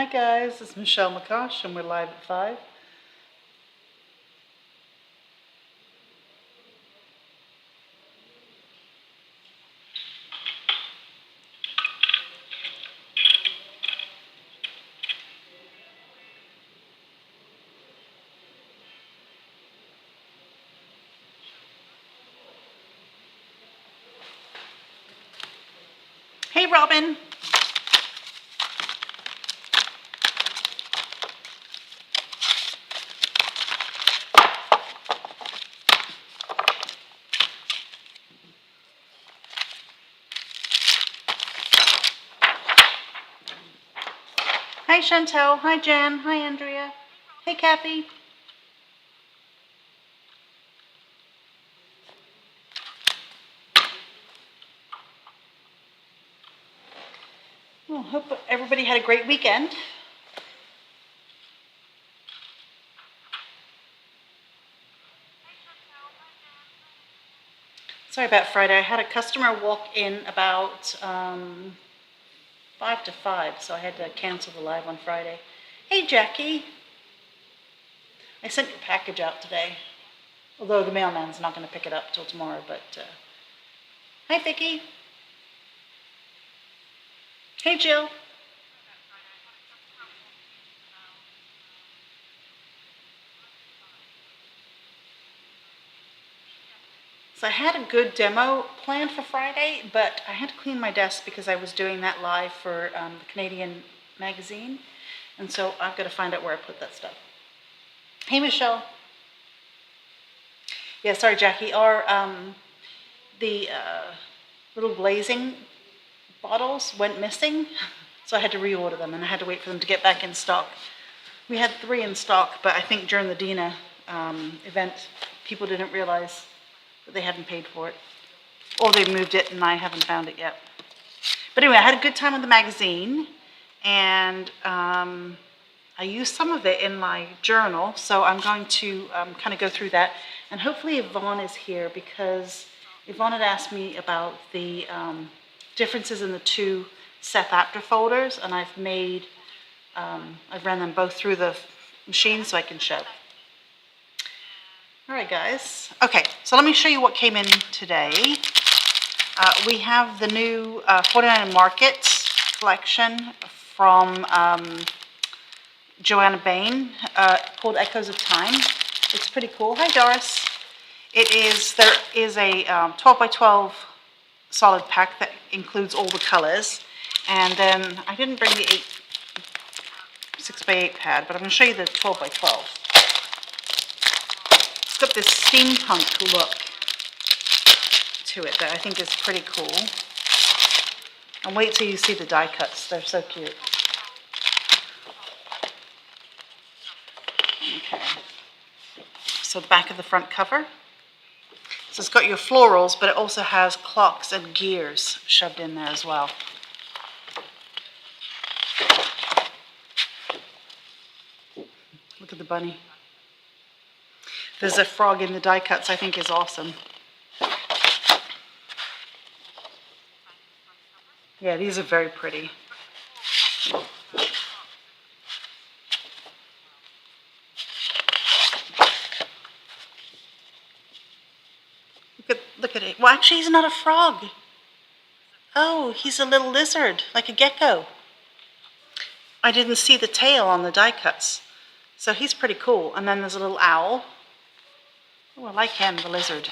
Hi guys, it's Michelle McCosh and we're live at 5. Hey Robin! Hi Chantel, hi Jan, hi Andrea, hey Kathy. Well, hope everybody had a great weekend. Sorry about Friday, I had a customer walk in about 5 to 5, so I had to cancel the live on Friday. Hey Jackie! I sent your package out today, although the mailman's not going to pick it up till tomorrow, but hi Vicky! Hey Jill! So I had a good demo planned for Friday, but I had to clean my desk because I was doing that live for the Canadian magazine. And so I've got to find out where I put that stuff. Hey, Michelle. Yeah, sorry, Jackie. The little glazing bottles went missing, so I had to reorder them, and I had to wait for them to get back in stock. We had 3 in stock, but I think during the Dina event, people didn't realize that they hadn't paid for it, or they moved it and I haven't found it yet. But anyway, I had a good time with the magazine, and I used some of it in my journal, so I'm going to kind of go through that. And hopefully Yvonne is here, because Yvonne had asked me about the differences in the 2 Seth Apter folders, and I've ran them both through the machine so I can show. All right, guys. Okay, so let me show you what came in today. We have the new 49 Market collection from Joanna Bain, called Echoes of Time. It's pretty cool. Hi, Doris. There is a 12 by 12 solid pack that includes all the colors. And then I didn't bring the 6 by 8 pad, but I'm going to show you the 12 by 12. It's got this steampunk look to it that I think is pretty cool. And wait till you see the die cuts. They're so cute. Okay. So the back of the front cover. So it's got your florals, but it also has clocks and gears shoved in there as well. Look at the bunny. There's a frog in the die cuts, I think is awesome. Yeah, these are very pretty. Look at it. Well, actually, he's not a frog. Oh, he's a little lizard, like a gecko. I didn't see the tail on the die cuts. So he's pretty cool. And then there's a little owl. Oh, I like him, the lizard.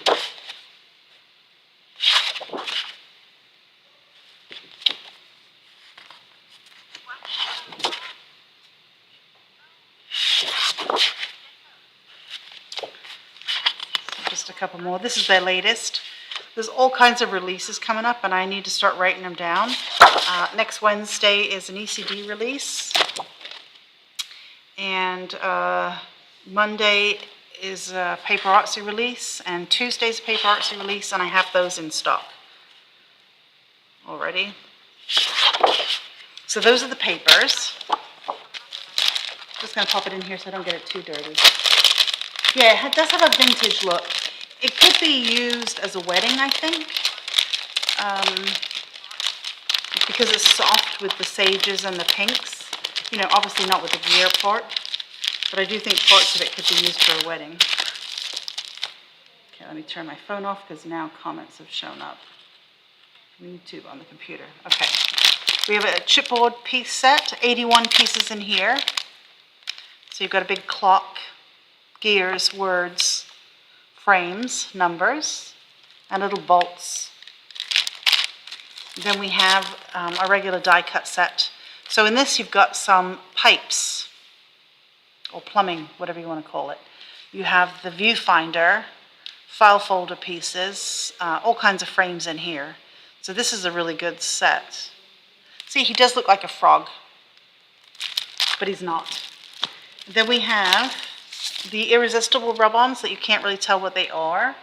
Just a couple more. This is their latest. There's all kinds of releases coming up, and I need to start writing them down. Next Wednesday is an ECD release. And Monday is a Paper Artsy release, and Tuesday's a Paper Artsy release, and I have those in stock already. So those are the papers. Just going to pop it in here so I don't get it too dirty. Yeah, it does have a vintage look. It could be used as a wedding, I think, because it's soft with the sages and the pinks. You know, obviously not with the gear part, but I do think parts of it could be used for a wedding. Okay, let me turn my phone off because now comments have shown up. YouTube on the computer. Okay. We have a chipboard piece set, 81 pieces in here. So you've got a big clock, gears, words, frames, numbers, and little bolts. Then we have a regular die cut set. So in this you've got some pipes, or plumbing, whatever you want to call it. You have the viewfinder, file folder pieces, all kinds of frames in here. So this is a really good set. See, he does look like a frog, but he's not. Then we have the irresistible rub-ons that you can't really tell what they are.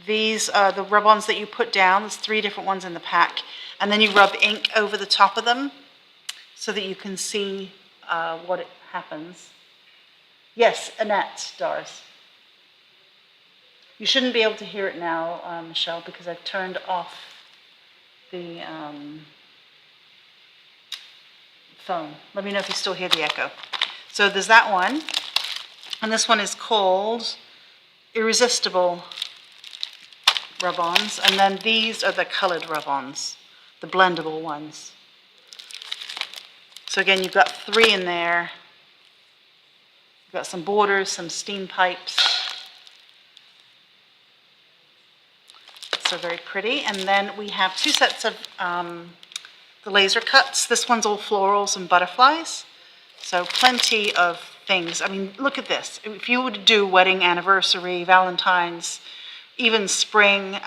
These are the rub-ons that you put down. There's 3 different ones in the pack. And then you rub ink over the top of them so that you can see what happens. Yes, Annette, Doris. You shouldn't be able to hear it now, Michelle, because I've turned off the phone. Let me know if you still hear the echo. So there's that one, and this one is called Irresistible Rub-Ons, and then these are the colored rub-ons, the blendable ones. So again, you've got 3 in there. You've got some borders, some steam pipes. So very pretty. And then we have 2 sets of the laser cuts. This one's all florals and butterflies. So plenty of things. I mean, look at this. If you were to do wedding anniversary, Valentine's, even spring,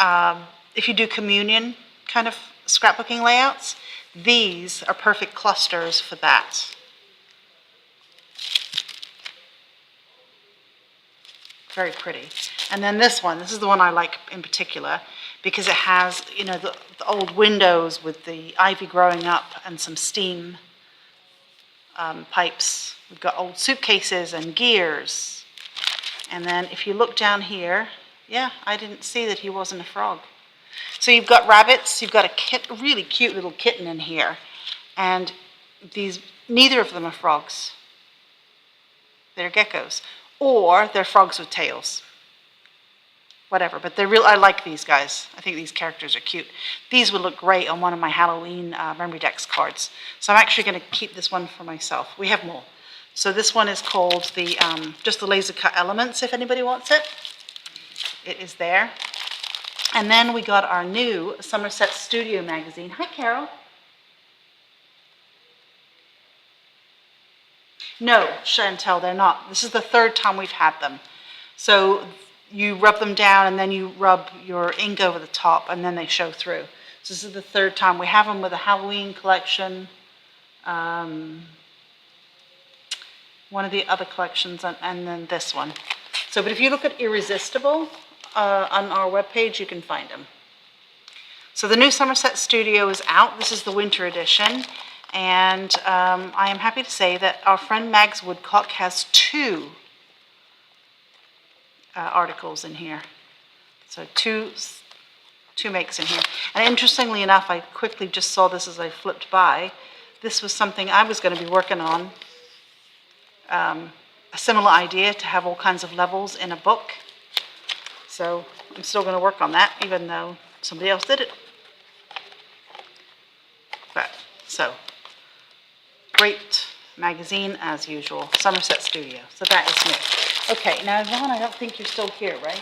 if you do communion kind of scrapbooking layouts, these are perfect clusters for that. Very pretty. And then this one, this is the one I like in particular because it has, you know, the old windows with the ivy growing up and some steam pipes. We've got old suitcases and gears. And then if you look down here, yeah, I didn't see that he wasn't a frog. So you've got rabbits, you've got a really cute little kitten in here. And these, neither of them are frogs. They're geckos. Or they're frogs with tails. Whatever, but they're real. I like these guys. I think these characters are cute. These would look great on one of my Halloween memory decks cards. So I'm actually going to keep this one for myself. We have more. So this one is called the just the laser cut elements, if anybody wants it. It is there. And then we got our new Somerset Studio magazine. Hi, Carol. No, Chantel, they're not. This is the 3rd time we've had them. So you rub them down and then you rub your ink over the top and then they show through. So this is the 3rd time. We have them with a Halloween collection, one of the other collections, and then this one. So, but if you look at Irresistible on our webpage, you can find them. So the new Somerset Studio is out. This is the winter edition. And I am happy to say that our friend Mags Woodcock has 2 articles in here. So two makes in here. And interestingly enough, I quickly just saw this as I flipped by. This was something I was going to be working on. A similar idea to have all kinds of levels in a book. So I'm still going to work on that, even though somebody else did it. But, so, great magazine as usual, Somerset Studio. So that is me. Okay, now Yvonne, I don't think you're still here, right?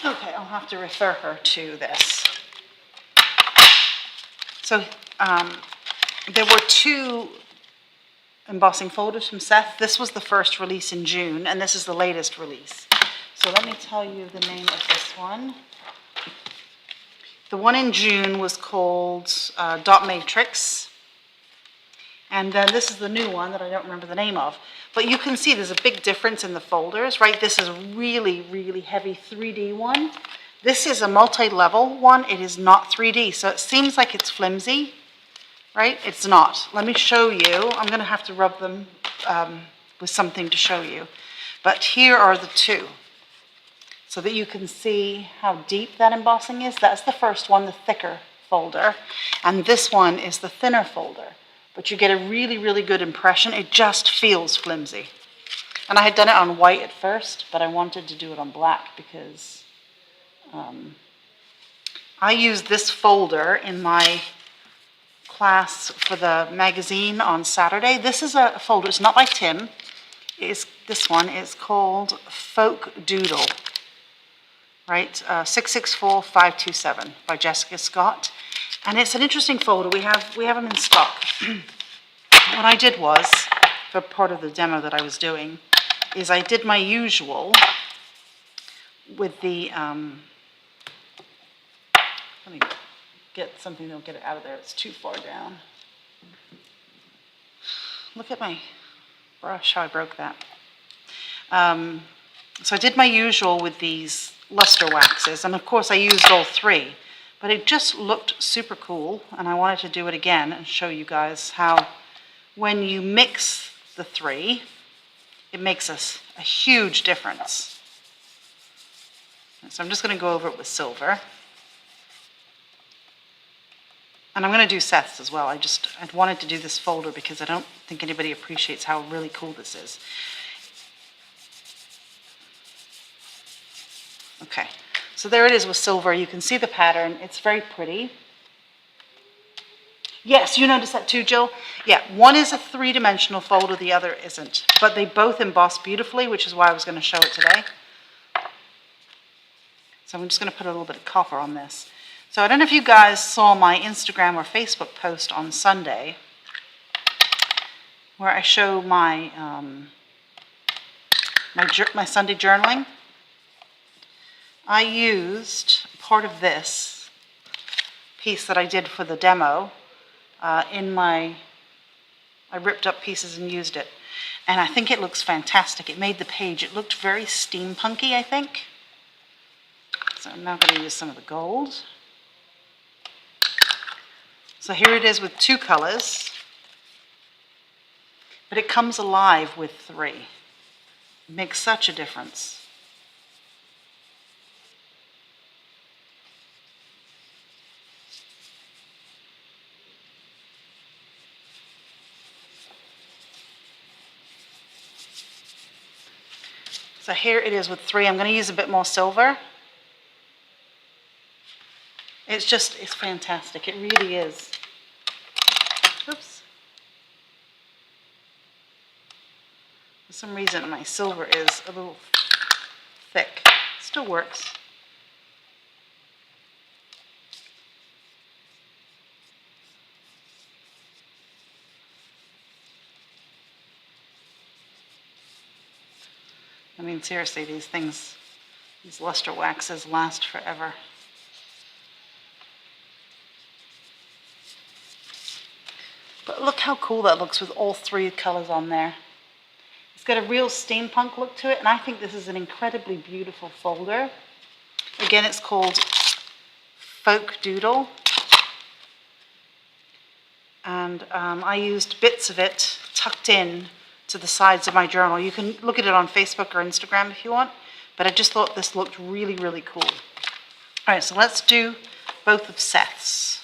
Okay, I'll have to refer her to this. So there were 2 embossing folders from Seth. This was the first release in June, and this is the latest release. So let me tell you the name of this one. The one in June was called Dot Matrix. And then this is the new one that I don't remember the name of. But you can see there's a big difference in the folders, right? This is a really, really heavy 3D one. This is a multi-level one. It is not 3D, so it seems like it's flimsy, right? It's not. Let me show you. I'm going to have to rub them with something to show you. But here are the 2, so that you can see how deep that embossing is. That's the first one, the thicker folder, and this one is the thinner folder. But you get a really, really good impression. It just feels flimsy. And I had done it on white at first, but I wanted to do it on black because I used this folder in my class for the magazine on Saturday. This is a folder, it's not by Tim. This one is called Folk Doodle, right? 664527 by Jessica Scott. And it's an interesting folder. We have them in stock. What I did was, for part of the demo that I was doing, is I did my usual with the, let me get something that'll get it out of there. It's too far down. Look at my brush, how I broke that. So I did my usual with these luster waxes, and of course I used all three, but it just looked super cool, and I wanted to do it again and show you guys how when you mix the three, it makes a huge difference. So I'm just going to go over it with silver. And I'm going to do Seth's as well. I wanted to do this folder because I don't think anybody appreciates how really cool this is. Okay, so there it is with silver. You can see the pattern. It's very pretty. Yes, you noticed that too, Jill? Yeah, one is a three-dimensional folder, the other isn't. But they both emboss beautifully, which is why I was going to show it today. So I'm just going to put a little bit of copper on this. So I don't know if you guys saw my Instagram or Facebook post on Sunday where I show my my Sunday journaling. I used part of this piece that I did for the demo I ripped up pieces and used it. And I think it looks fantastic. It made the page, it looked very steampunky, I think. So I'm now going to use some of the gold. So here it is with two colors, but it comes alive with three. It makes such a difference. So here it is with three. I'm going to use a bit more silver. It's fantastic. It really is. Oops. For some reason, my silver is a little thick. Still works. I mean, seriously, these luster waxes last forever. But look how cool that looks with all three colors on there. It's got a real steampunk look to it, and I think this is an incredibly beautiful folder. Again, it's called Folk Doodle. And I used bits of it tucked in to the sides of my journal. You can look at it on Facebook or Instagram if you want, but I just thought this looked really, really cool. All right, so let's do both of Seth's.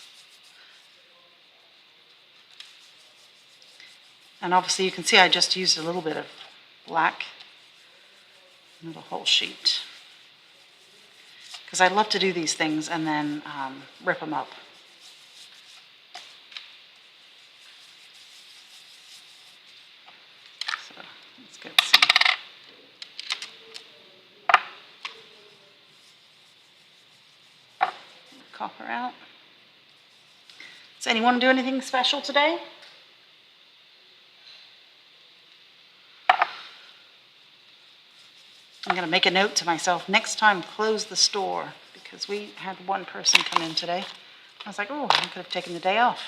And obviously you can see I just used a little bit of black, not a whole sheet. Because I love to do these things and then rip them up. So let's get some copper out. Does anyone do anything special today? I'm going to make a note to myself, next time close the store, because we had one person come in today. I was like, oh, I could have taken the day off.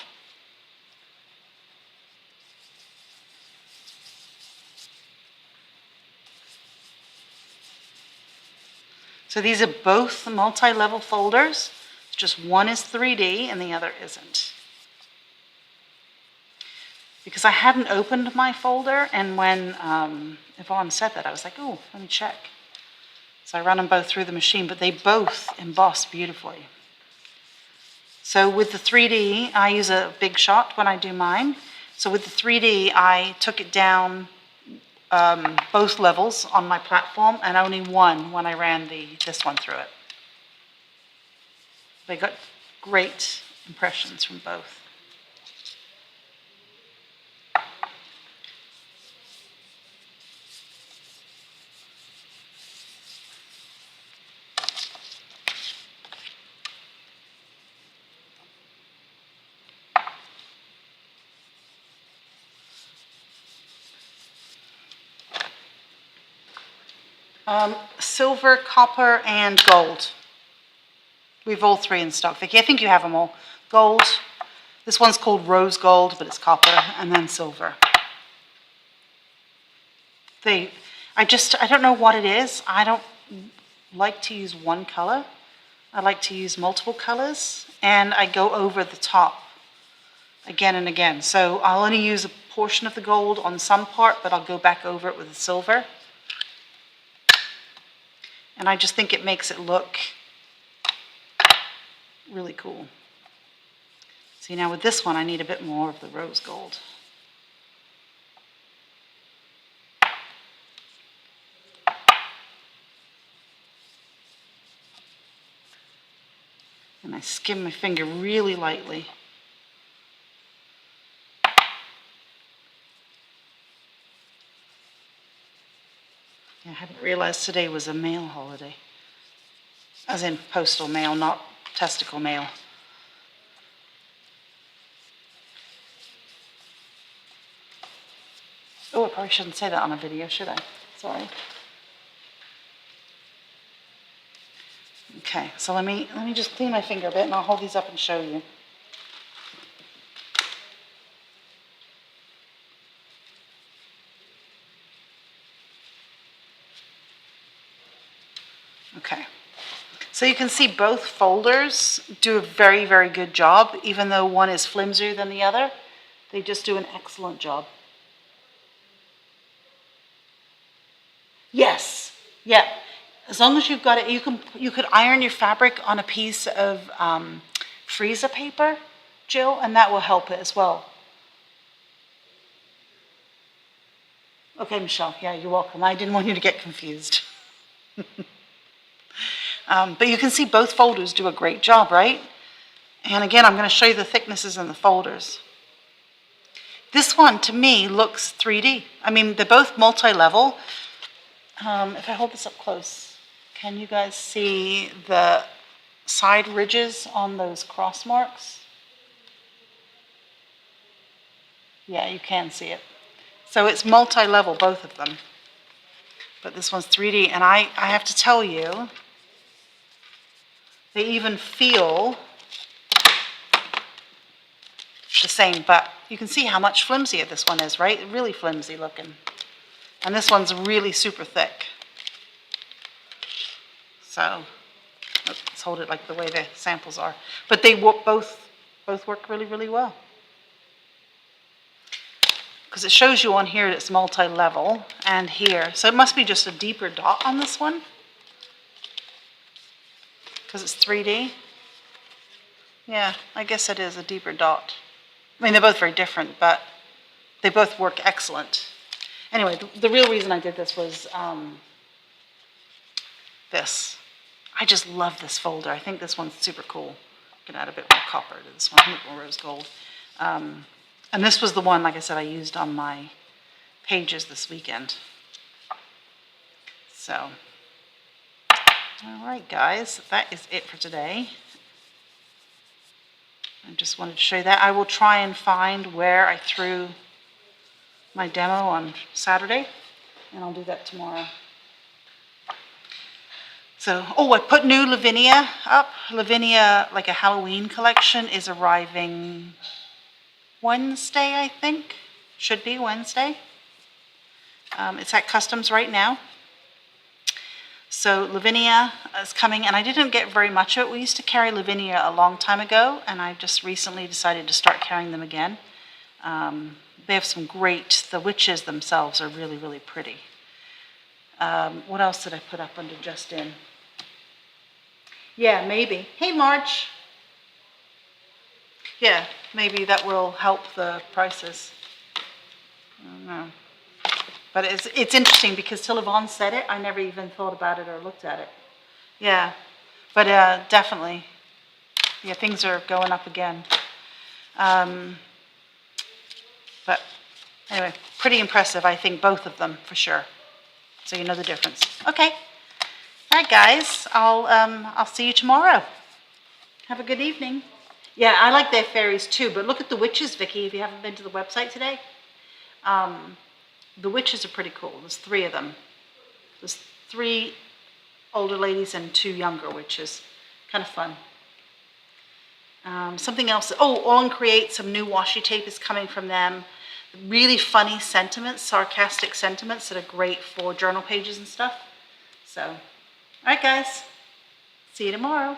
So these are both multi-level folders. It's just one is 3D and the other isn't. Because I hadn't opened my folder, and when Yvonne said that, I was like, oh, let me check. So I ran them both through the machine, but they both emboss beautifully. So with the 3D, I use a big shot when I do mine. So with the 3D, I took it down both levels on my platform and only one when I ran this one through it. They got great impressions from both. Silver, copper, and gold. We've all three in stock, Vicky. I think you have them all. Gold. This one's called rose gold, but it's copper, and then silver. I don't know what it is. I don't like to use one color. I like to use multiple colors, and I go over the top again and again. So I'll only use a portion of the gold on some part, but I'll go back over it with the silver. And I just think it makes it look really cool. See, now with this one, I need a bit more of the rose gold. And I skim my finger really lightly. I hadn't realized today was a mail holiday. As in postal mail, not testicle mail. Oh, I probably shouldn't say that on a video, should I? Sorry. Okay, so let me just clean my finger a bit and I'll hold these up and show you. Okay, so you can see both folders do a very, very good job, even though one is flimsier than the other. They just do an excellent job. Yes, yeah. As long as you've got it, you could iron your fabric on a piece of freezer paper, Jill, and that will help it as well. Okay, Michelle, yeah, you're welcome. I didn't want you to get confused. But you can see both folders do a great job, right? And again, I'm going to show you the thicknesses in the folders. This one, to me, looks 3D. I mean, they're both multi-level. If I hold this up close, can you guys see the side ridges on those cross marks? Yeah, you can see it. So it's multi-level, both of them. But this one's 3D, and I have to tell you, they even feel the same, but you can see how much flimsier this one is, right? Really flimsy looking. And this one's really super thick. So let's hold it like the way the samples are. But they both work really, really well. Because it shows you on here it's multi-level and here. So it must be just a deeper dot on this one. Because it's 3D. Yeah, I guess it is a deeper dot. I mean, they're both very different, but they both work excellent. Anyway, the real reason I did this was this. I just love this folder. I think this one's super cool. I can add a bit more copper to this one, a bit more rose gold. And this was the one, like I said, I used on my pages this weekend. So, all right, guys, that is it for today. I just wanted to show you that. I will try and find where I threw my demo on Saturday, and I'll do that tomorrow. So, oh, I put new Lavinia up. Lavinia, like a Halloween collection, is arriving Wednesday, I think. Should be Wednesday. It's at Customs right now. So Lavinia is coming, and I didn't get very much of it. We used to carry Lavinia a long time ago, and I just recently decided to start carrying them again. They have some great, the witches themselves are really, really pretty. What else did I put up under Just In? Yeah, maybe. Hey, Marge. Yeah, maybe that will help the prices. I don't know. But it's interesting because till Yvonne said it, I never even thought about it or looked at it. Yeah, but definitely, yeah, things are going up again. But anyway, pretty impressive, I think, both of them, for sure. So you know the difference. Okay. All right, guys. I'll see you tomorrow. Have a good evening. Yeah, I like their fairies too, but look at the witches, Vicky, if you haven't been to the website today. The witches are pretty cool. There's 3 of them. There's 3 older ladies and 2 younger witches. Kind of fun. Something else. Oh, On Create, some new washi tape is coming from them. Really funny sentiments, sarcastic sentiments that are great for journal pages and stuff. So, all right, guys. See you tomorrow.